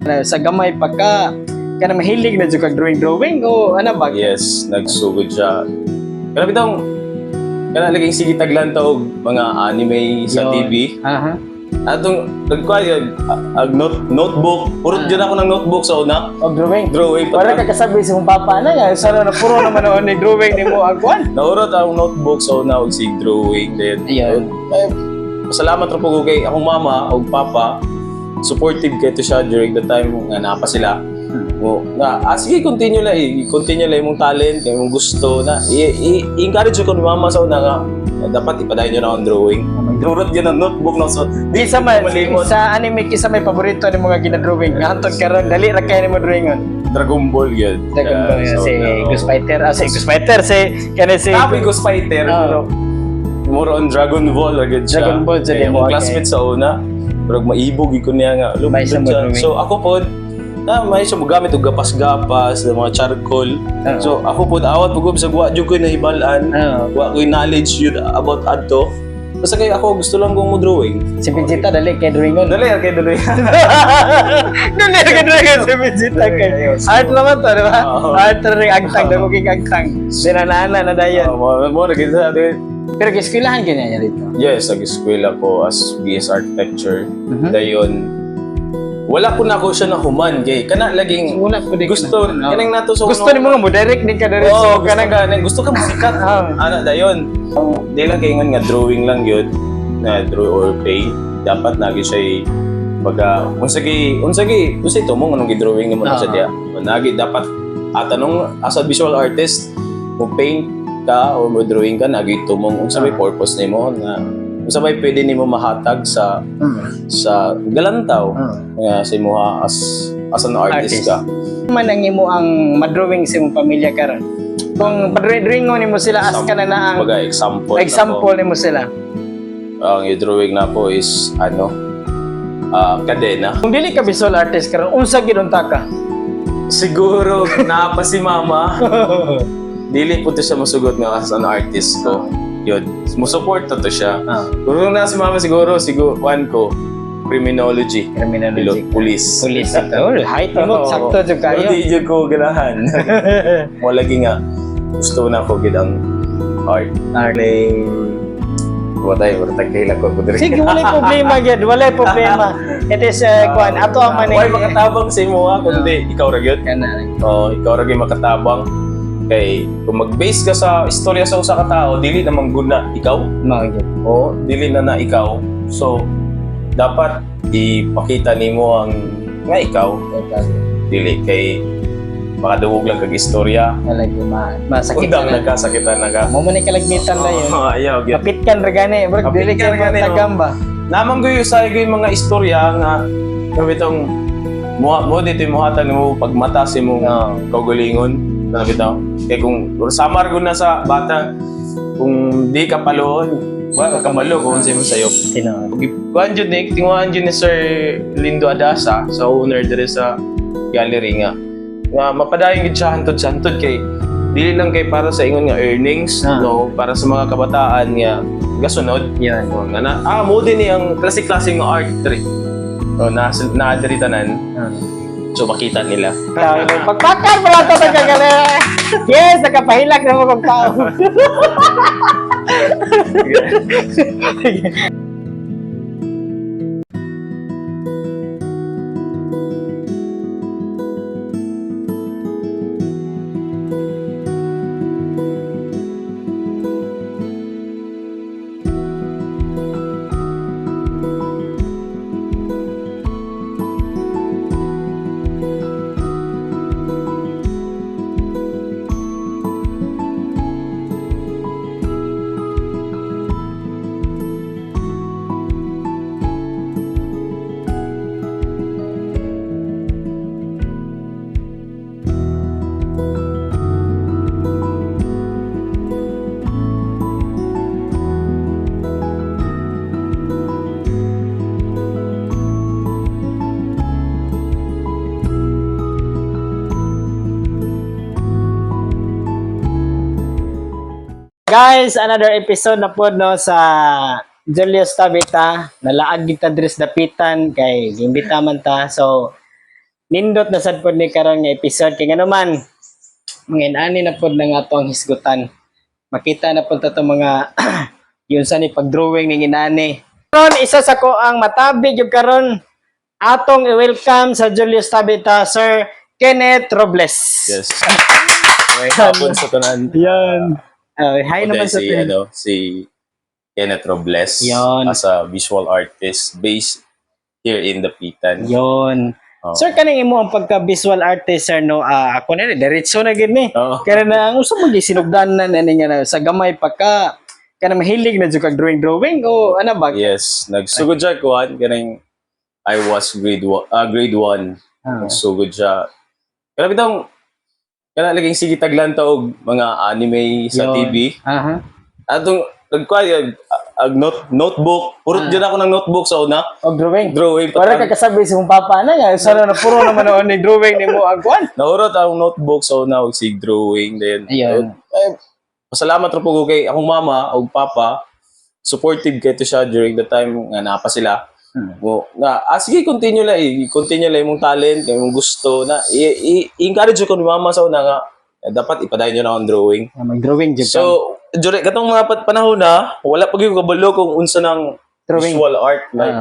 Sa gamay pagka kana mahilig na jud kag drawing o ano ba? Yes, nagsugod siya. Kana bitong kana laging sige taglan ta og mga anime sa Yun. TV. Aha. Atong nagkuha yun, notebook. Purot dyan ako ng notebook sa una. O drawing. Drawing. Wala ka kasabi sa mong papa na nga. Sana na puro naman ako ni drawing ni mo agwan. Naurot ang notebook sa una og sig drawing. Then, Ayun. Salamat ra po ko kay akong mama o papa. Supportive kayo siya during the time nga napa sila. Sige, continue lang yung talent, yung gusto na i-encourage ko ni mama sa una nga dapat ipadayon nyo na ang drawing. Durot yun ang notebook na so di Isa man, malimot. sa anime, isa may paborito ni mga ginadrawing. Hantod karon dali ra kay ni mo drawingon. Dragon Ball yun. Dragon Ball si Ghost Fighter, si kana si Sabi Ghost Fighter, pero more on Dragon Ball agad siya. Dragon Ball sa Yung demo, classmate sa una, pero maibog ko niya nga. May sa mo drawing. So ako po, may siya magamit og gapas-gapas, mga charcoal. So ako po awat pugom sa wa jud ko nahibalaan. Wa ko knowledge yun about adto. Basta kay ako gusto lang kong mo-drawing. Si Vegeta dali kay drawingon. Dali kay dali. Dali kay drawingon si Vegeta kay. Art naman to, di ba? Art ring agtang, dako king agtang. Dinanana na dayon. Mo na kita Pero giskwelahan kanya niya dito. Yes, nag-eskwela ko as BS Architecture. Dayon, wala ko na ako siya na human kay kana laging Wala ko di gusto kanang nato sa gusto ni mo nga mo direct din ka direct Oo, so kanang gusto ka musikat. Ana dayon. Di lang kay nga drawing lang yun na draw or paint. Dapat nagi siya baga unsagi ito mo anong gi-drawing mo na sa dia. Nagi dapat tanong as a visual artist mo paint ka or mo drawing ka nagi tumong unsa may purpose nimo na unsa may pwede nimo mahatag sa galantaw nga sa imuha as an artist ka. man ang imo ang madrawing sa imong pamilya karon. Kung padrawingon nimo sila as kana na ang Baga example nimo sila. Ang i-drawing na po is kadena. Kung dili ka visual artist karon, unsa gid unta ka? Siguro naapa si mama. Dili po to siya masugot nga as an artist ko. Yun, musupport to siya. Kung na si mama siguro one ko, criminology. Police. Police ito. Height mo, sakto jud kayo. Hindi jud ko ganahan. Mo lagi nga gusto na ko gid ang art. Watay, tagkailan ko po diri. Sige, walay problema gyud, walay problema. It is kuan ato ang man. Why makatabang sa imo kundi ikaw ra gyud. Kana. Ikaw ra gyud makatabang. Kay kung mag-base ka sa istorya sa usa ka tao, dili namang guna ikaw. Mao gyud. Dili na ikaw. So dapat ipakita nimo ang nga ikaw. Dili kay makadungog lang kag istorya. Talaga masakit. Undang nagkasakitan na ka. Mo man ni kalagmitan na yun. Ayaw gyud. Kapitkan ra gani, bro, dili Kapitkan ka ra gani, tagam ba? Namang guyo sa mga istorya nga kabitong mo dito mo hatan mo pagmata si mong kaugalingon na bitaw. Kay kung samar gud na sa bata kung di ka paluon, wala ka malo kung sa mo sayop. Tinuod. Kuan jud ni tinguhan jud ni Sir Lindo Adasa sa owner dire sa gallery nga. Nga mapadayon gid siya hantod kay dili lang kay para sa ingon nga earnings, no, para sa mga kabataan nga gasunod. Yan. Mo din ni ang classic nga art diri. Na diri tanan. So makita nila. Pagpakar mo lang ito nagkagaling. Yes, nakapahilak na mo kong tao. Guys, another episode na po no sa Julius Tabita. Nalaag kita dres dapitan kay gimbita man ta. So nindot na sad pod ni karon nga episode kay ngano man manginani na pod na nga ato ang hisgutan. Makita na pod ta mga yun sa ni pagdrawing ning inani. Karon isa sa ko ang matabi gyud karon atong i-welcome sa Julius Tabita Sir Kenneth Robles. Yes. May hapon sa tanan. Yan. Hi naman sa si, si Kenneth Robles Yon. as a visual artist based here in Dapitan. Yon. Oh. Sir, kaning imo ang pagka-visual artist, sir, no? Ako na, diretso na gid ni. Oo. Kaya na, ang usa mo gisinugdanan na nga na sa gamay pagka kana mahilig na jud kag drawing o ano ba? Yes, nagsugod siya kuan kaning I was grade 1. Nagsugod siya. Kana bitong kana laging sige taglan ta og mga anime sa Yon. TV. Aha. Atong nagkuan ag notebook. Purot dyan ako ng notebook sa una. Og drawing. Drawing. Para ka kasabi sa mong papa na nga, sana na puro naman noon ni drawing nimo ang kuan. Nahurot ang notebook sa una og sig drawing then. Ayun. Pasalamat ra po ko kay akong mama og papa. Supportive kay to siya during the time nga napa sila. Mo nga sige continue lang imong talent, imong gusto na i-encourage ko ni mama sa una nga dapat ipadayon niyo na ang drawing. Mag-drawing jud ka. So, during katong mga panahon na wala pa gyud kabalo kung unsa nang Drawing. visual art like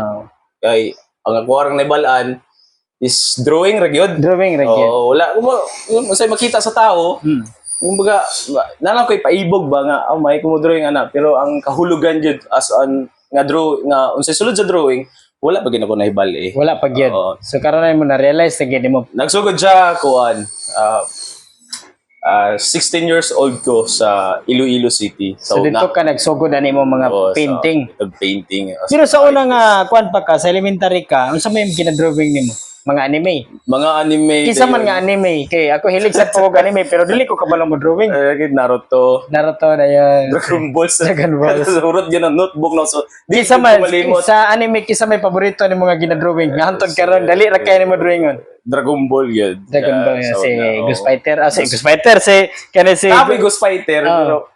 kay ang ako arang naibalaan is drawing ra gyud. Drawing ra gyud. Oh, wala unsay makita sa tao. Kumbaga nana koy paibog ba nga may drawing ana pero ang kahulugan gyud as an nga draw nga unsay sulod sa drawing wala pa gyud ako nahibal Wala pa gyud. Oo. So karon na mo na realize na gyud mo. Nagsugod siya kuan 16 years old ko sa Iloilo City. So dito ka nagsugod na nimo mga painting. Painting. Pero sa una nga kuan pa ka sa elementary ka, unsa may gina-drawing nimo? Mga anime. Mga anime. Kisa man nga anime kay ako hilig sa pag anime pero dili ko kabalo mo drawing. Naruto. Naruto na yan. Dragon Ball. Dragon Ball. Surot yun ang notebook na. So, di Kisa ko man malimot. sa anime kisa may paborito ni mga gina-drawing. Nga hantod karon dali ra kay nimo drawingon. Dragon Ball yun. Dragon Ball So, si na, Ghost Fighter. Si Ghost Fighter si kana si Tapos Ghost Fighter. Pero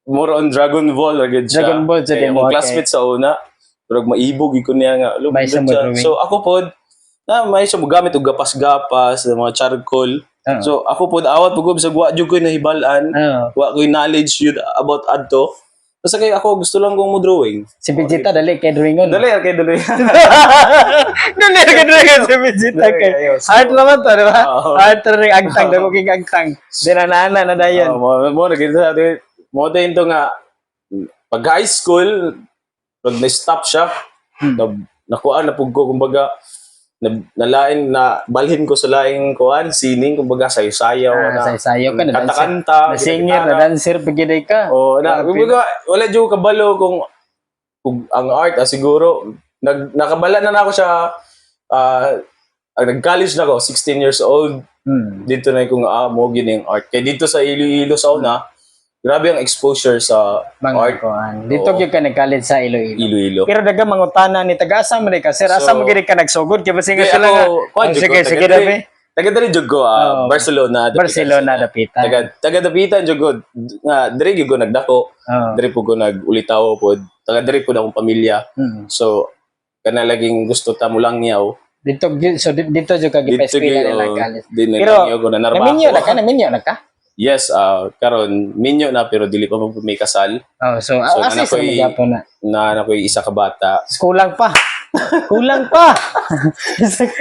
more on Dragon Ball. Agad siya. Dragon Ball siya Kaya din akong mo, classmate sa una. Pero maibog ko niya nga. May siya mo drawing. So ako po, may siya mo gamit og gapas-gapas, mga charcoal. So ako po, awat po sa wa jud ko nahibalan. Wa ko knowledge yun about adto. Basta kay ako gusto lang kong mo drawing. Si Vegeta dali kay drawingon. Dali kay dali. Dali kay drawingon si Vegeta kay. Art naman to, di ba? Art ring agtang dako kay agtang. Dinanana na dayon. Mo na gid sa mo din to nga pag high school pag na-stop siya nakuha na pug ko kumbaga nalain na balhin ko sa laing kuan sining kumbaga sayo-sayaw na Sayo ka na kanta-kanta na singer na dancer pagiday ka. na kumbaga wala jud kabalo kung ang art siguro nakabala na ako siya nag-college na ako 16 years old dito na kung mo gining art kay dito sa Iloilo sa una grabe ang exposure sa mga art kuan. Dito gyud ka nag-college sa Iloilo. Iloilo. Pero daga mangutana ni taga-asa man ka sir, asa mo gid ka nagsugod kay basi nga sila nga. Sige dabi. Taga dali jud ko Barcelona. Dapitan. Taga Dapitan jud ko nga diri gyud ko nagdako. Diri po ko nagulitaw pod. Taga diri po na akong pamilya. So kana laging gusto ta mo lang yaw. Dito jud ka gipa-eskwela na nag-college. Pero ko na narba. Naminyo na ka. Yes, karon minyo na pero dili pa mo may kasal. So asa sa magyapon na. Na ko isa ka bata. Kulang pa. Kulang pa.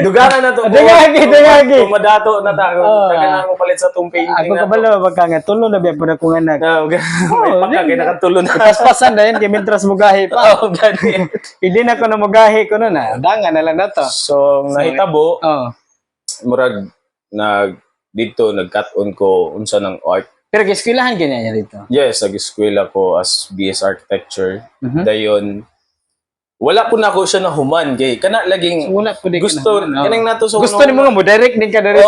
Dugangan na to. Dugagi. Kung madato na ta. Taga na ako palit sa tong painting Ako na to. kabalo magka nga tulo na biya po na kong anak. May paka kay nakatulo na. Paspasan na yun kay mintras mugahi pa. Hindi na ko na mugahi ko nun dangan na lang na to. So nahitabo murag dito nag-cut-on ko unsa ng art. Pero giskwelahan ganyan niya dito. Yes, nag-eskwela ko as BS Architecture. Dayon wala po na ako siya na human kay kana laging wala po gusto kanang nato sa gusto ni mo nga mo direct din ka direct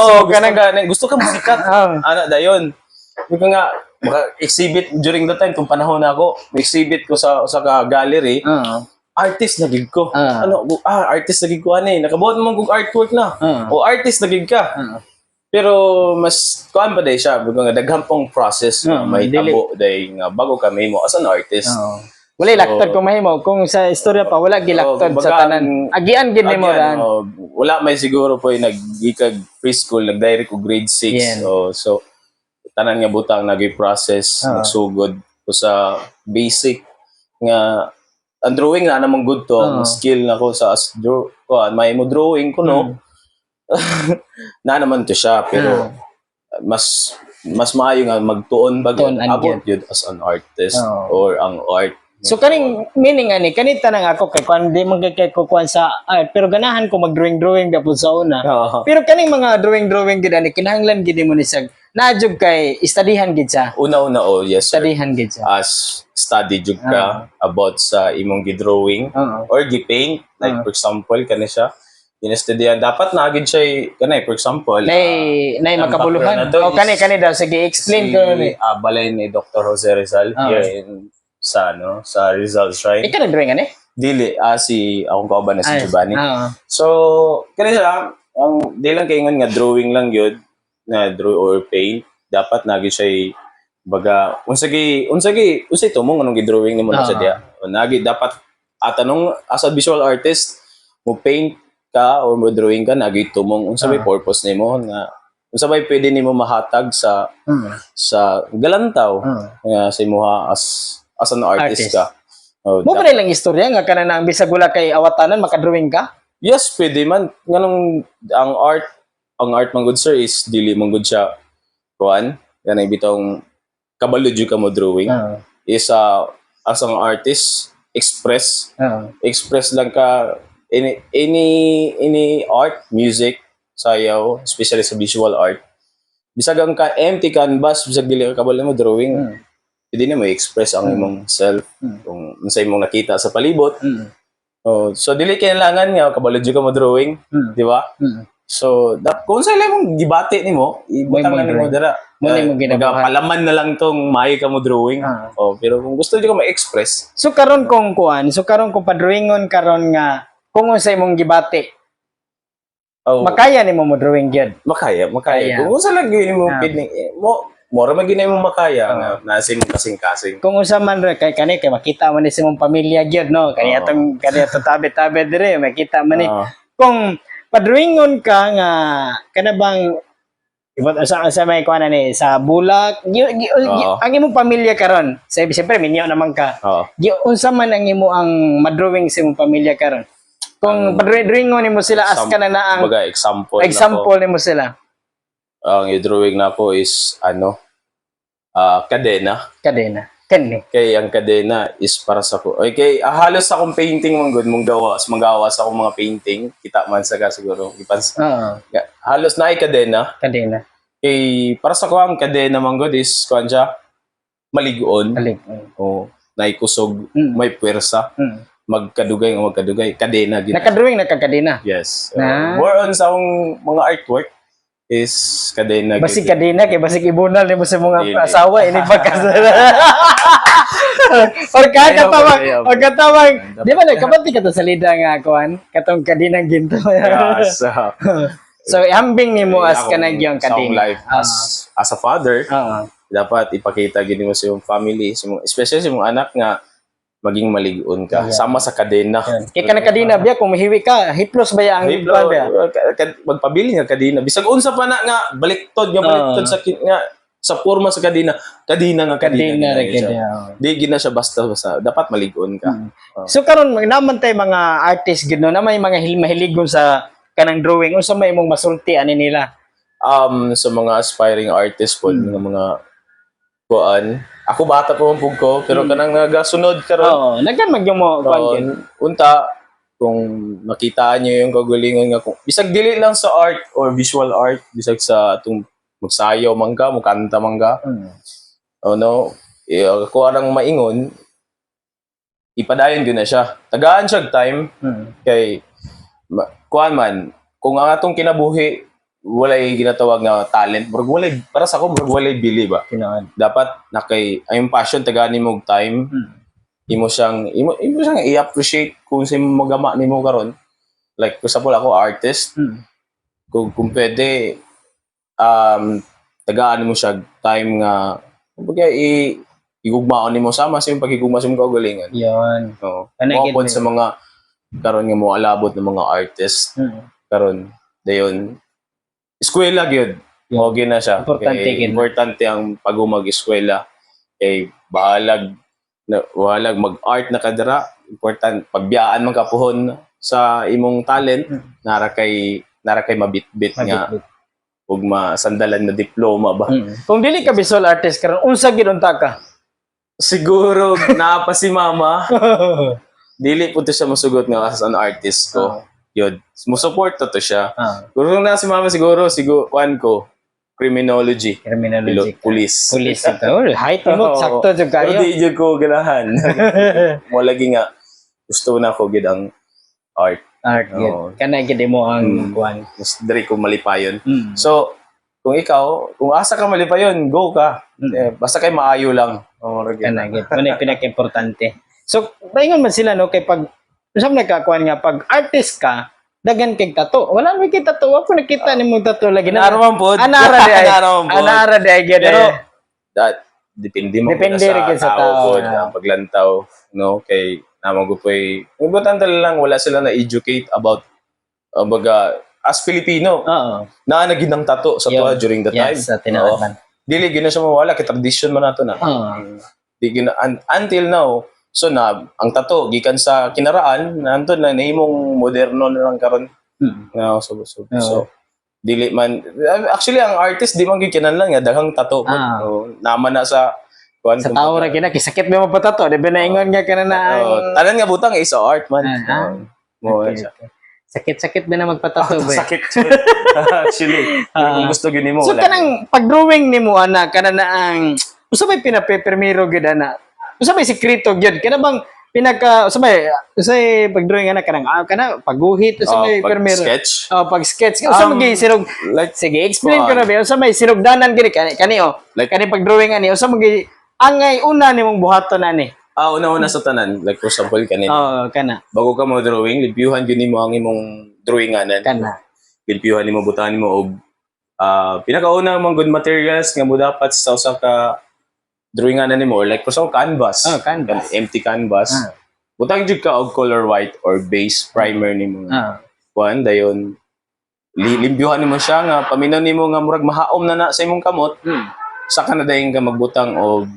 gusto ka musikat ana dayon ko nga maka-exhibit during the time kung panahon na ako exhibit ko sa ka gallery artist na gig ko artist na gig ko nakabuhat naman kong artwork na o artist na gig ka pero mas kuan pa day siya nga daghang pong process may tabo day nga bago ka mo as an artist Wala laktod kung mahimo. Kung sa istorya pa, wala gilaktod sa kumbaga, tanan. Agian gid nimo Again, ran. wala may siguro po yung nag-gikag preschool, nag-direct ko grade 6. Yan. So, tanan nga butang nag-process, nagsugod ko sa basic nga ang drawing na namang good to, ang skill na ko sa may mo drawing ko no. Na naman to siya pero mas maayo nga magtuon bag Tuon, about yun as an artist or ang art. So kaning meaning ani kanita nang ako kay kung di man kay kukuan sa art pero ganahan ko mag-drawing gapon sa una. Pero kaning mga drawing gid ani kinahanglan gid mo ni sag najug kay studyhan gid sa. Una-una yes sir. Studyhan gid sa. As study jud ka about sa imong gidrawing or gipaint like for example kani siya ginestudyan dapat na gid siya kanay for example Nay ang makabuluhan. background na to O kani daw sige explain ko ni. balay ni Dr. Jose Rizal here in sa Rizal Shrine. Ikaw nag-drawing ani? Dili si akong kauban na si Giovanni. Oo. So kani siya ang di lang kaingon nga drawing lang yun na draw or paint dapat nagi siya baga unsay to mo anong gidrawing nimo na sa dia nagi dapat anong as a visual artist mo paint ka or mo drawing ka nagi tumong unsa may purpose nimo nga unsa may pwede nimo mahatag sa galantaw nga sa imuha as an artist ka. Mo ba lang istorya nga kana ang bisag wala kay awatanan makadrawing ka? Yes, pwede man. Nganong ang art man good sir is dili man good siya kuan kanay bitong kabalo jud ka mo drawing is as an artist express lang ka any art music sayaw especially sa visual art bisag ang ka empty canvas bisag dili ka kabalo mo drawing pwede na mo express ang imong self kung unsa imong nakita sa palibot so dili kailangan nga kabalo jud ka mo drawing di ba so kung sa imong gibati nimo ibutang lang nimo dira palaman na lang tong maayo ka mo drawing pero kung gusto jud ka ma-express so karon kung padrawingon karon nga kung unsa imong gibati makaya nimo mo drawing gyud makaya kung unsa lang gyud nimo mora man gyud nimo makaya nga nasin kasing-kasing kung unsa man kay makita man ni sa imong pamilya gyud no kani atong tabi-tabi dire makita man ni kung padrawingon ka nga kana bang ibot sa may kuan ni sa bulak ang imong pamilya karon siyempre minyo naman ka unsa man ang imo ang madrawing sa imong pamilya karon kung padrawingon nimo sila as kana na ang example nimo sila ang i-drawing na ko is kadena kani kay ang kadena is para sa ko okay halos akong painting mong good mong magawa sa akong mga painting kita man sa siguro halos na kadena kay para sa ko ang kadena mong good is kuan siya maligon naikusog may puwersa magkadugay kadena gid nakadrawing nakakadena yes more on sa akong mga artwork is kadena basig kadena kay basig ibunal nimo sa mga asawa ini pagkasala pagkatawag di ba nagkabati ka to sa lida nga kuan katong kadinang ginto so ihambing nimo as kanang yung kadena life as a father dapat ipakita gid mo sa iyong family especially sa imong anak nga maging maligon ka sama sa kadena kay kanang kadena biya kung mahiwi ka hiplos ba ang magpabili nga kadena bisag unsa pa na nga baliktod sa sa forma sa kadena di gid na siya basta dapat maligon ka so karon naman tay mga artist gid no na may mga mahiligon sa kanang drawing unsa may imong masulti ani nila sa mga aspiring artist po mga kuan ako bata pa man pug ko pero kanang nagasunod karon nagkan magyong mo kuan unta kung makita niyo yung kagalingon nga kung bisag dili lang sa art or visual art bisag sa atong magsayaw mangga mukanta mangga ako arang maingon ipadayon gyud na siya tagaan siya time kay kuan man kung ang atong kinabuhi walay ginatawag nga talent walay para sa ako walay bili ba dapat nakay ayong passion tagaan nimo og time imo siyang i-appreciate kung sa magama nimo karon like for example ako artist kung pwede tagaan mo siya time nga kumbaga higugmaon nimo sama sa imong paghigugma sa imong kaugalingan. Yun. Oo. Kanay Mao pod gid sa mga karon nga mo alabot ng mga artist karon dayon eskwela gyud. Mao gyud na siya. Importante Kay gyud. importante ang pagumag eskwela kay bahalag mag-art na kadira. Important pagbiyaan man kapuhon sa imong talent nara kay mabitbit nga Mabitbit. ug masandalan na diploma ba. Kung dili ka visual artist karon unsa gid unta ka? Siguro naa pa si mama. Dili po to siya masugot nga as an artist ko. Yun. Musupport to siya. Kung na si mama siguro kuan ko criminology. Criminology. Police. Police ito. Height mo, sakto jud Pero kayo. di jud ko ganahan. Mo lagi nga gusto na ko gid ang art. Art Oo. gid. Kana gid mo ang kuan. Mas diri ko malipayon. So, kung asa ka malipayon, go ka. Basta kay maayo lang. Kana gid. Ano pinaka-importante. So, paingon man sila no kay pag usab nagkakuan nga pag artist ka, dagan kay tattoo. Wala man kay tattoo. Ako nakita nimo tattoo lagi na. Naaraman po. Anara di ay. Naaraman po. Anara di ay gid. Pero, depende mo Depende rin sa tao. po, ang paglantaw, no? Kay, naman ko po lang, wala sila na-educate about, as Filipino, na naginang tato sa tuwa during the time. Yes, sa tinatapan. Dili, gina siya mawala, kay tradition man nato na. Until now, so ang tato, gikan sa kinaraan, nandun na, nahimong moderno na lang karon. No, so, dili man, actually, ang artist, di man gikinanlan nga, daghang tato. Naman na sa tao ra kina kisakit mo patato, di ba naingon nga kana na. Tanan nga butang isa art man. Sakit-sakit ba na magpatato ba? Sakit. Actually, kung gusto gini mo. So kanang pag-drawing nimo ana kana na ang usa may pinapepermiro gid ana. Usa may sekreto gyud kana bang pinaka usay pag-drawing ana kanang kana pagguhit usa may permiro. Sketch. Pag-sketch. Usa may silog sige explain ko na ba usa may sinugdanan gid kani kani pag-drawing ani usa may angay una nimong buhaton ani. Una-una sa tanan, like for example kanina. Kana. Bago ka mo drawing, libyuhan gyud nimo ang imong drawinganan. Kana. Libyuhan nimo butahan nimo og pinakauna mong good materials nga mo dapat sa usa ka drawinganan nimo or like for example canvas. Canvas. Empty canvas. Butang jud ka og color white or base primer nimo. Kuan dayon libyuhan nimo siya nga paminaw nimo nga murag mahaom na sa imong kamot. Saka na dayon ka magbutang og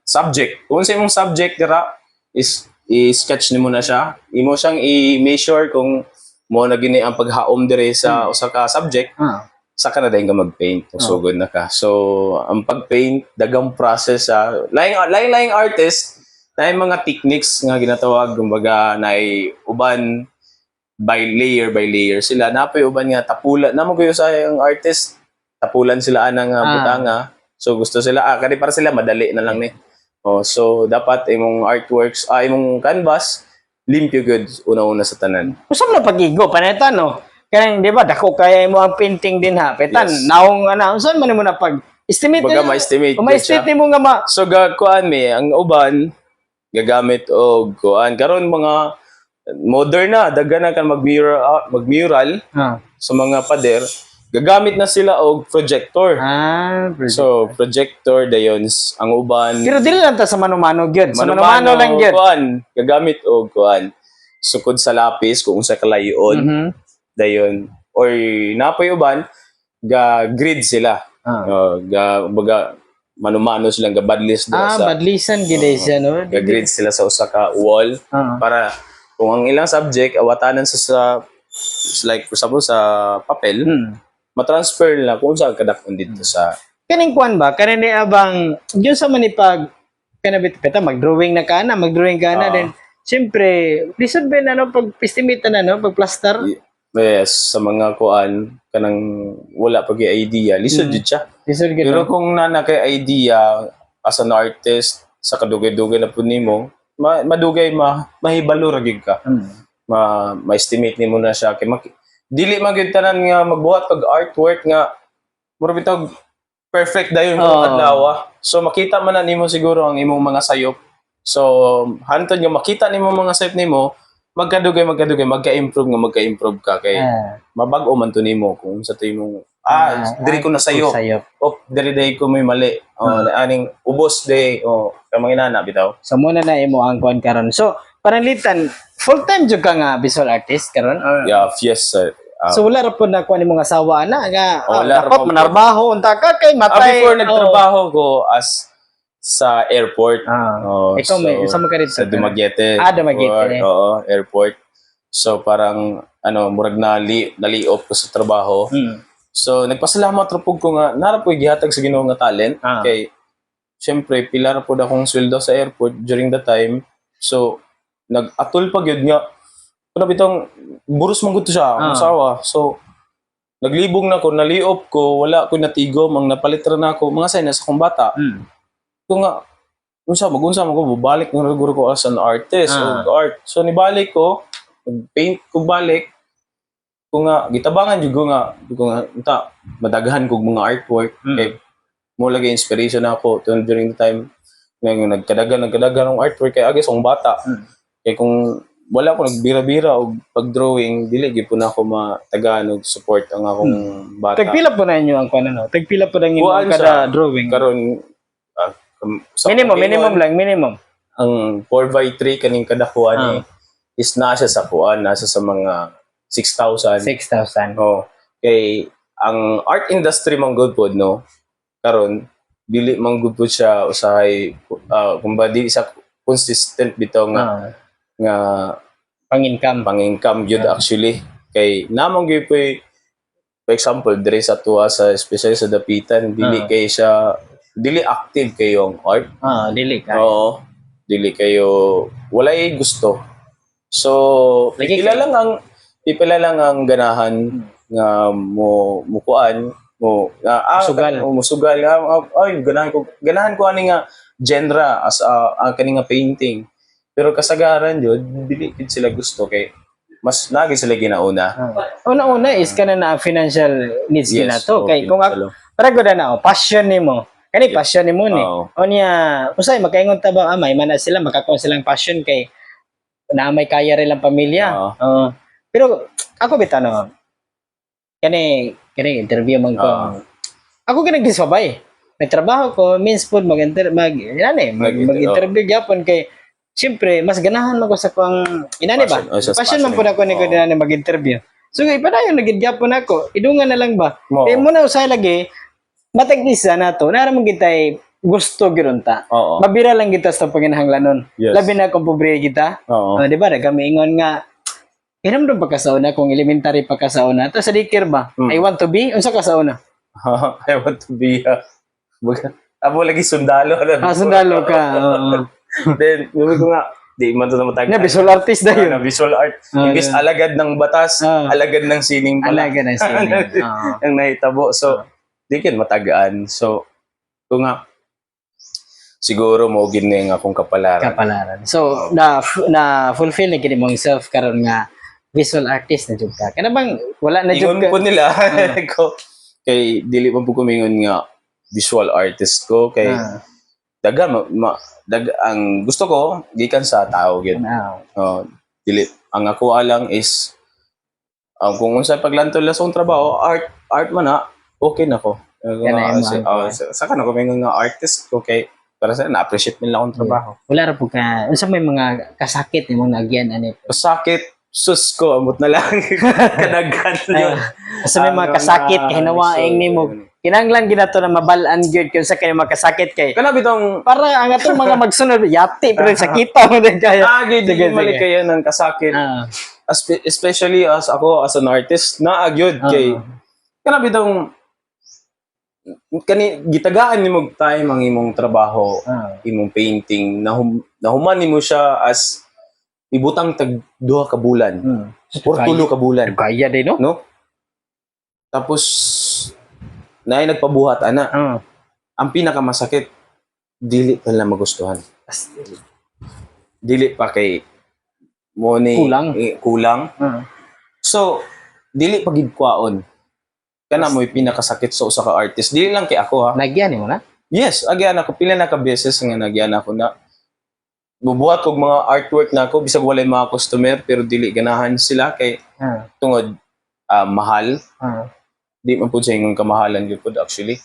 subject. Kung sa imong subject dira is i-sketch nimo na siya. Imo siyang i-measure kung mo na gini ang paghaom dire sa usa ka subject. Saka na dayon ka mag-paint. Sugod na ka. So, ang pag-paint dagang process laing artist na mga techniques nga ginatawag kumbaga na uban by layer sila. Napay uban nga tapulan. Namo kayo sa ang artist tapulan sila anang butanga. So gusto sila kani para sila madali na lang ni. So dapat imong artworks, imong canvas limpyo good una-una sa tanan. Usab na pagigo paneta no. Kaya di ba dako kaya mo ang painting din ha. Petan naong unsan man mo na pag estimate. Baga ma-estimate. Ma-estimate mo nga So kuan ang uban gagamit og kuan karon mga modern na daghan na kan magmural sa mga pader. Gagamit na sila og projector. So, projector dayon ang uban. Pero dili lang ta sa mano-mano gyud. Sa mano-mano lang gyud. Gagamit og kuan. Sukod sa lapis kung unsa kalayon. Dayon or napoy uban grid sila. Baga mano-mano silang gabadlis sa badlisan gid siya no. Grid sila sa usa ka wall para kung ang ilang subject awatanan sa like for example sa papel. Matransfer nila kung saan kadakon dito sa kaning kuan ba kaning abang diyon sa manipag kanabit peta magdrawing na then syempre lisod ba na no pag estimate na no pag plaster yes sa mga kuan kanang wala pag idea lisod jud siya pero kung nana kay idea as an artist sa kadugay-dugay na pud nimo madugay mahibalo ra gyud ka ma-estimate nimo na siya kay dili man gyud tanan nga magbuhat pag artwork nga mura bitog perfect dayon kung adlaw. So makita man na nimo siguro ang imong mga sayop. So hantod nga makita nimo mga sayop nimo magkadugay magka-improve ka kay mabag-o man to nimo kung sa to imong diri ko na sayo. Oh, diri ko may mali. Aning ubos day. Kamang inana bitaw. So muna na imo ang kuan karon. So panalitan full time jud ka nga visual artist karon. Yeah, yes sir. So wala ra pud na kuan imong asawa na nga Wala ra dapat po. manarbaho unta ka kay matay. Before nagtrabaho ko as sa airport. Ikaw may sa mo ka dito? Sa Dumaguete. Dumaguete. Oo, airport. So parang murag nali-off ko sa trabaho. So nagpasalamat ra pud ko nga nara po gihatag sa Ginoo nga talent kay syempre pila ra pud akong sweldo sa airport during the time. So nag-atol pa gyud nga kuno bitong buros man gud to siya ang asawa. So naglibong na ko, nali-off ko, wala ko natigom, ang napalit ra na ako mga sign sa akong bata. Ito nga, unsa mo ko, balik ng siguro ko as an artist of art. So, nibalik ko, nag-paint ko balik, ko nga, gitabangan ko nga, madaghan ko mga artwork. Kaya, mo lagi inspiration ako during the time, nagkadagan ng artwork, kaya agis akong bata. Kaya kung wala ko nagbira-bira o pag-drawing, dili gyud po na ako matagaan og support ang akong bata. Tagpila po na inyo ang kuan ano? Tagpila po na inyo kada drawing? Karon minimum. Ang 4x3 kaning kada kuan is nasa sa kuan, nasa sa mga 6,000. 6,000. Oh. Kay ang art industry man good pod no. Karon dili man good pod siya usahay kumbaga dili sa consistent bitaw nga pang-income gyud actually. Kay namang gyud for example dire sa tuwa sa especially sa Dapitan dili active kayo ang art. Dili ka. Oo. Dili kayo walay gusto. So, pipila lang ang ganahan nga mukuan mo musugal ganahan ko ani nga genre as ang kani nga painting. Pero kasagaran jud dili gid sila gusto kay mas nagi sila ginauna. Una is kana na financial needs ginato kay kung financial. para gud na passion nimo. Kani passion nimo ni. O niya, usay makaingon ta ba may man sila makakuha silang passion kay na may kaya rin lang pamilya. Pero ako bitano. Kani interview man ko. Ako kini gisabay. Nagtrabaho ko means pud mag-interview gyapon kay siyempre mas ganahan mo ko sa kuang inani ba? Passion man pud ako ni ko dinani mag-interview. So ipadayon nagid gyapon ako. Idungan na lang ba? Kay mo na usay lagi matag-isa na to, naramang kita'y gusto girunta. Mabira lang kita sa panginahanglanon. Labi na kung pobre kita. Di ba? Kami ingon nga, hinamdong pagkasauna kung elementary pagkasauna. Tapos sa dikir ba? I want to be? Unsa kasauna? I want to be abo lagi sundalo. Sundalo ka. Then, sabi ko nga, di man ito na matag. Visual artist na yun. Visual art. Imbis alagad ng batas, alagad ng sining pala. Alagad ng sining. Ang nahitabo. So, di kin matagaan. So, ito nga, siguro mo gini nga akong kapalaran. So, na fulfill na kini mong self karon nga visual artist na jud ka. Kana bang wala na jud ka? Ingon po nila ko kay dili pa po kumingon nga visual artist ko kay ang gusto ko gikan sa tao gyud. Dili ang ako alang is kung unsa paglantol sa trabaho, art man na okay na ko. Saka na ko may nga artist ko kay para sa na-appreciate nila akong trabaho. Wala ra po ka. Unsa may mga kasakit nimo nagyan ani? Kasakit sus ko amot na lang kadaghan yun. Unsa may mga kasakit kay hinawaing nimo? Kinahanglan ginato na mabalaan gyud kay unsa kay makasakit kay. Kana bitong para ang atong mga magsunod yati pero sakita mo din kaya. Sige mali kayo ng kasakit. Especially as ako as an artist na agyod kay kana bitong gitagaan nimo time ang imong trabaho, imong painting, nahuman nimo siya as ibutang tag 2 ka bulan. Or 3 ka bulan. Kaya din no? Tapos naay nagpabuhat ana. Ang pinakamasakit dili pa nila magustuhan. Dili pa kay mo ni kulang. So dili pa gid kwaon. Kana mo pinakasakit sa usa ka artist. Dili lang kay ako ha. Nagyan mo na? Yes, agyan ako pila na ka beses nga nagyan ako na bubuhat kog mga artwork na ako bisag walay mga customer pero dili ganahan sila kay tungod mahal. di man po sa ingong kamahalan gyud pod actually.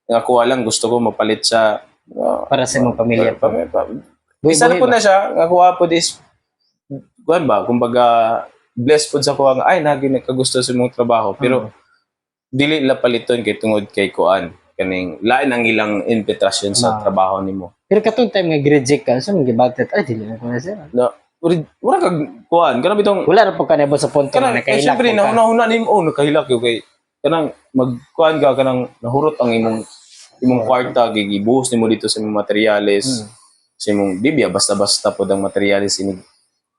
Nga ako lang gusto ko mapalit sa Para sa imong pamilya po. Isa na po na siya, nga kuha po is, kuhan ba, kumbaga, blessed po sa kuha nga, ay, nagkagusto sa mong trabaho. Pero, dili la paliton kay tungod kay kuan kaning lain ang ilang invitation sa trabaho nimo. Pero katong time nga grade ka, so mga gibatet, ay, dili na ko na siya. No, wala kag kuan, kana bitong Wala na po ka nabot sa punto na kana nakahilak syempre po ka. nahuna nimo nakahilak yo kay kanang magkuan ka kanang nahurot ang imong kwarta gigibuhos nimo dito sa imong materyales. Sa imong bibya basta-basta pod ang materyales ini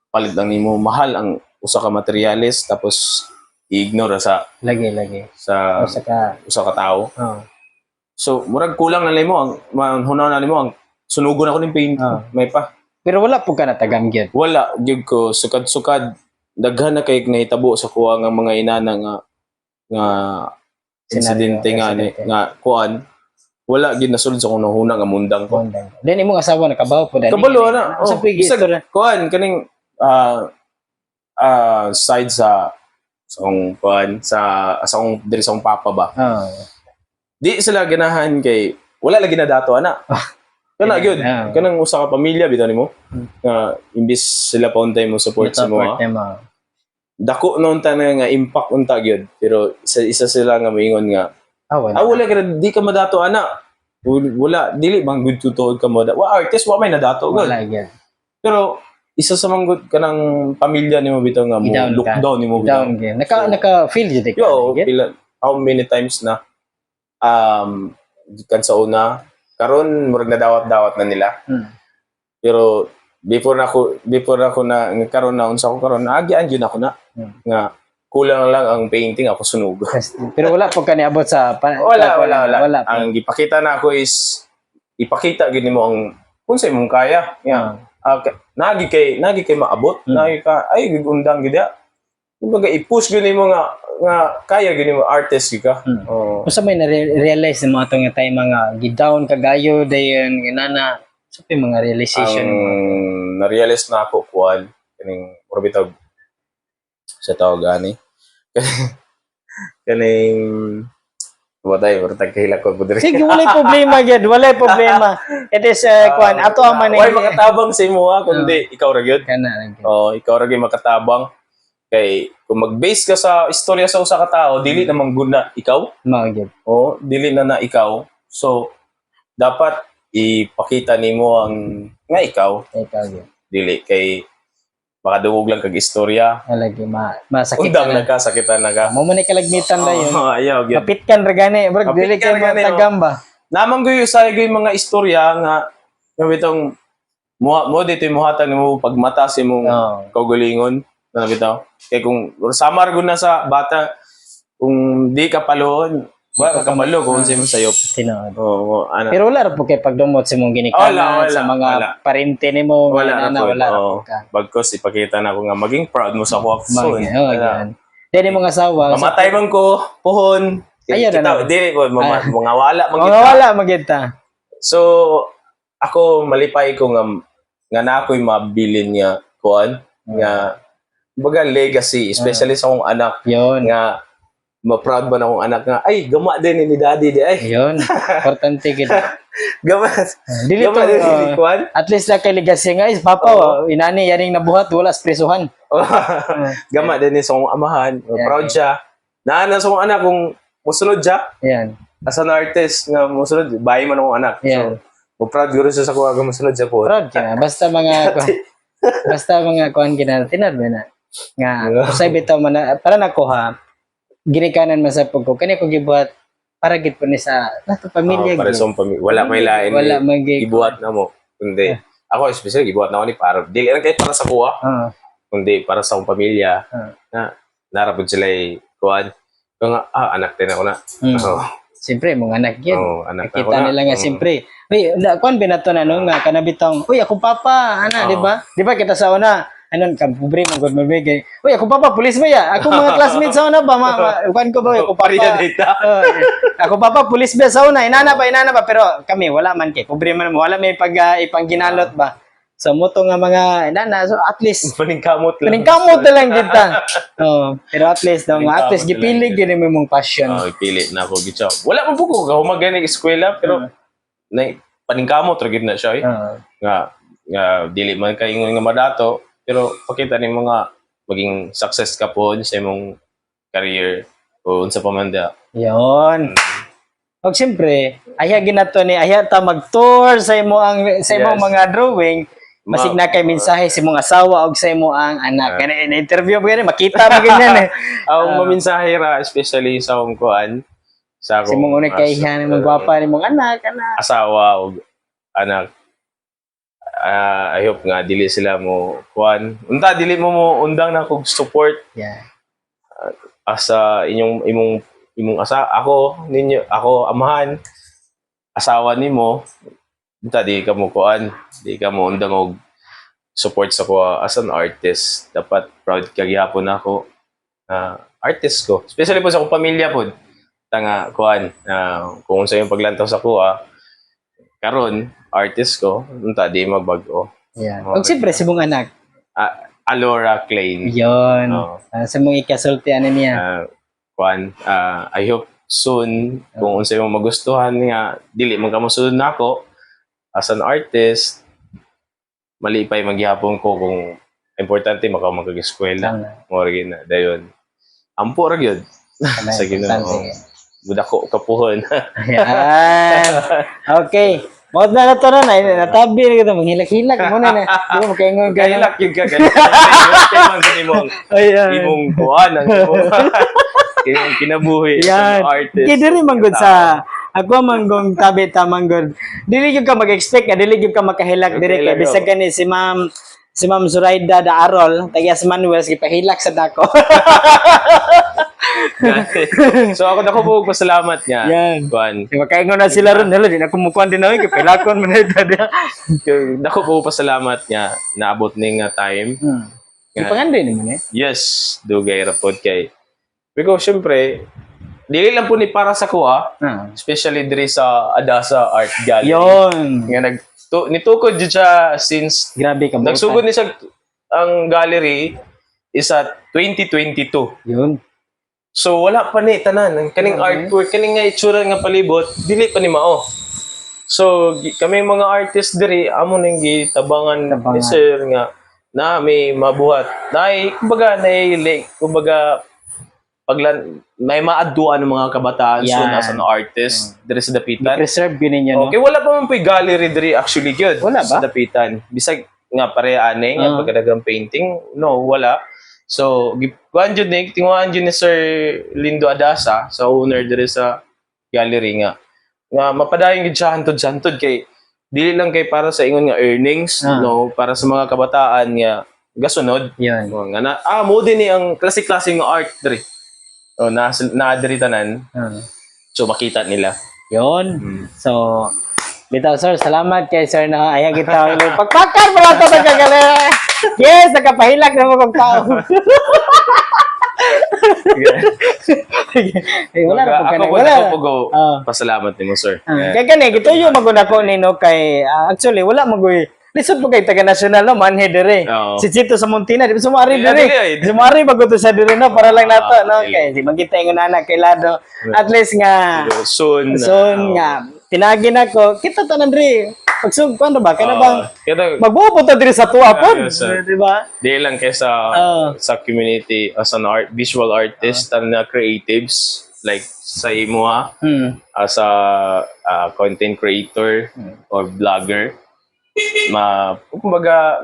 palit lang nimo mahal ang usa ka materyales tapos i-ignore sa Lagi. sa Usa ka. usa ka tawo. Oh. So, murag kulang na nimo ang manhunaw na nimo ang sunugon ako ning paint. May pa. Pero wala po ka natagam gyud. Wala gyud ko sukad-sukad daghan na kay nahitabo sa kuha nga mga inana nga insidente nga kuan wala gyud nasulod sa kuno huna nga mundang ko. Then imong asawa nakabaw po dani. Kabalo na. Sa Bisag kuan kaning side sa akong kuan sa akong diri sa akong papa ba. Di sila ganahan kay wala lagi na dato ana. Kana gyud. Kanang usa ka pamilya bitaw nimo. Nga imbis sila pa untay mo support sa mo. Dako noon ta nga impact unta gyud. Pero isa sila nga moingon nga wala ka di ka madato ana. Wala dili bang good tutuod ka mo. Wa artist wa may nadato gyud. Wala gyud. Pero isa sa mga kanang pamilya nimo bitaw nga mo look down nimo bitaw. Naka feel jud ka. Yo, how many times na kan sa una karon murag nadawat-dawat na nila. Pero before ako na karon na unsa ko karon agian gyud ako na nga kulang lang ang painting ako sunog. Pero wala po ka niabot sa wala. Ang gipakita na ako is ipakita gyud nimo ang unsa imong kaya. Nagi kay maabot, nagi ka ay gundang gyud ya. Kumbaga i-push gyud nimo nga kaya gyud nimo artist ka. Unsa may na-realize mo atong nga time mga gidown kagayo dayon inana sa mga realization mo? Na-realize na ako kuan kaning orbitaw sa tawag ani. Kaning watay kahila ko pud. Sige, walay problema gyud, walay problema. It is kuan ato ang man way makatabang sa imo kundi ikaw ra gyud. Kana. Ikaw ra gyud makatabang kay kung mag-base ka sa istorya sa usa ka tawo dili na mangguna ikaw. Mao gyud. Dili na ikaw. So dapat ipakita nimo ang nga ikaw. Ikaw gyud. Dili kay makadungog lang kag istorya. Lagi masakit. Undang nagkasakitan na ka. Mo man ni kalagmitan dayon. Ayaw gyud. Mapitkan ra gani, bro. Dili kay matagam ba. Namang gyud sa mga istorya nga bitong mo dito muhatag nimo pagmata sa imong kaugalingon na bitaw. Kay kung samar gud na sa bata kung di ka paluon, wala ka kabalo kung sa imong sayop. Tinuod. Ana. Pero wala ra po kay pagdumot sa imong ginikanan sa mga parente nimo wala ra ka. Bagkos ipakita na ko nga maging proud mo sa kuha soon. Dili mga asawa. Mamatay man ko pohon. Ayun na. Dili ko mga wala Mga wala magita. So ako malipay ko nga na ako'y mabilin niya kuan nga baga legacy especially sa akong anak. Yon. Nga ma-proud ba na akong anak nga ay gama din ni daddy di ay. Yon. Importante gid. Gama. Dili to kuan. at least na kay legacy nga is papa inani yaring nabuhat wala sa presuhan. Gama din ni sa akong amahan. Proud siya. Naana sa akong anak kung musunod siya. Yan. As an artist nga musunod bayi man akong anak. Yeah. So proud guro siya sa kuha nga musunod siya po. Proud ka. Basta mga kuan gina tinad ba na. Nga usay bitaw man para nakuha ginikanan man sa pagko kani ko gibuhat para gid po ni sa nato pamilya para sa pamilya wala may lain wala gibuhat na mo kundi ako especially gibuhat na ako ni para dili lang kay para sa kuha kundi para sa akong pamilya na narapod sila kuan nga anak din ako na siyempre mga anak yun anak kita nila nga siyempre kuan binato na no nga kanabitong uy ako papa ana di ba kita sa una anon ka pobre mo gud mabigay uy ako papa pulis ba ya ako mga classmates sa una ba kuan ko ba ako papa ako papa pulis ba sa una inana ba pero kami wala man kay pobre man wala may pag ipangginalot ba So mo to nga mga nana, so at least Paningkamot lang. paningkamot na lang kita. Oh, pero at least no, at least Paningkamot na lang gipili gyud mo mong passion. Pili na ako gitsa. Wala man po ko kahumagani eskwela pero paningkamot ra gid na siya eh. Nga dili man kay ingon nga madato pero pakita ni mga maging success ka po sa imong career o unsa pa man da. Yon. Og siyempre, aya ginato ni aya ta mag-tour sa imo ang sa imong Yes. mga drawing. Masig na kay mensahe sa imong asawa og sa imo ang anak. Kani na interview mo gani makita mo ganyan eh. Ang maminsahe ra especially sa akong kuan sa Sa imong unay kay ihan mo gwapa ni mong anak. asawa o anak. I hope nga dili sila mo kuan. Unta dili mo undang na kog support Yeah. asa imong ako ninyo ako amahan asawa nimo unta di ka mo kuan di ka mo undang og support sa ko as an artist dapat proud ka gyapon ako artist ko especially po sa akong pamilya po tanga kuan kung sa yung paglantaw sa kuha karon artist ko unta di magbag-o. Yeah. Okay. Og siyempre sa imong anak. Alora Klein. Yon. Oo. Sa mong ikasulti ano niya. Kuan, I hope soon kung unsa yung magustuhan nga dili man ka mosunod nako as an artist malipay maghihapon ko kung importante makag-eskwela mo ra na dayon ampo ra gyud sa Ginoo budako kapuhon. Ayan. Okay. Mawad na to na natabi na kita manghilak-hilak mo na di mo makaingon ka Kahilak yun ka man sa imong kuan ang imong kinabuhi yan. sa artist. Kaya diri manggod sa ako manggong tabi ta manggod. Dili gyud ka mag-expect ka dili gyud ka makahilak diri kay bisag kani si Ma'am Zuraida da Arol tagias Manuel gipahilak sa dako. So ako nako po pasalamat niya. Yan. Kuan. Di makaingon na sila ron hello di na kumukuan din ako kipilakon man ita dia. Nako po pasalamat niya naabot ning time. Ipangandoy ni mo ni. Yes, dugay ra pod kay. Because syempre dili lang po ni para sa kuha, especially diri sa Adasa Art Gallery. Yon. Nga nitukod jud siya since Grabe ka nagsugod ni siya ang gallery is at 2022. Yun. So wala pa ni tanan kaning artwork kaning nga itsura nga palibot dili pa ni mao. So kami mga artist diri amo nang gitabangan ni sir nga na may mabuhat. Nay kumbaga kumbaga may maaduan ng mga kabataan soon as an artist diri sa Dapitan. Preserve yun ninyo, no? Okay, wala pa man po'y gallery diri actually gyud Wala ba? sa Dapitan. Bisag nga pareane nga pagkadagang painting, no, wala. So, kuan jud ni tinguhan jud ni Sir Lindo Adasa sa owner diri sa gallery nga mapadayon gid siya hantod-hantod kay dili lang kay para sa ingon nga earnings, no, para sa mga kabataan nga gasunod. Yun. Nga mo din ni ang klase-klase nga art diri. O na diri tanan. So makita nila. Yun. So, bitaw sir, salamat kay sir na ayaw kita. Pagpakan mo lang ito nagkagaling. Yes, nakapahilak na mo kong tao. Wala na po ka na. Wala. Ako po pasalamat nimo sir. Kaya gani, ito yung maguna ko nino kay, actually, wala magoy. Lisod po kay taga-national no, manhe dire. Si Chito sa Montina, di ba sumari dire? Sumari bago sa dire no, para lang nato no. Kay di magkita yung anak kay Lado. At least nga soon nga tinagi nako, kita tanan dire. Pagsug kuan ba? Kana bang magbuo ta dire sa tuwa pod, di ba? Di lang kay sa community as an visual artist and creatives like sa imo as a content creator or vlogger. Kumbaga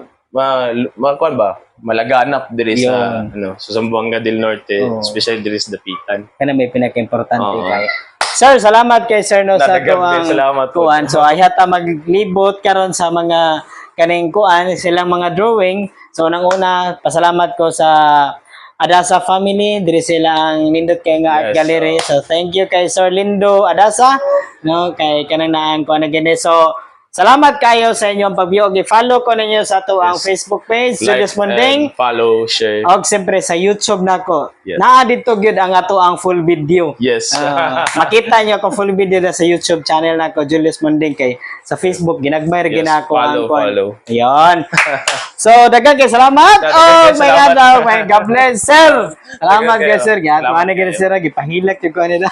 kuan ba malaganap diri sa sa Zamboanga del Norte, especially diri sa Dapitan. Kana may pinaka-importante kay. Sir, salamat kay Sir no sa kuan. So ay hata maglibot karon sa mga kaning kuan silang mga drawing. So nang una, pasalamat ko sa Adasa family, diri sila ang nindot kay nga art gallery. So thank you kay Sir Lindo Adasa no kay kanang naan ko na gani. So Salamat kayo sa inyong pag-view. I-follow ko ninyo sa ato ang Facebook page, Julius Monding. and follow, share. Og siyempre sa YouTube nako. Yes. Naa dito gyud ang ato ang full video. Yes. Makita niyo ang full video na sa YouTube channel nako Julius Monding kay sa Facebook ginagmay ra Yes, ginako ang follow. Ayun. So daghang kay salamat. Daghang Oh kay my salamat. God, oh my God bless sir. Salamat Daghang kay kayo. sir. Gyud Salamat ano gyud kayo. sir gipahilak gyud ko nila.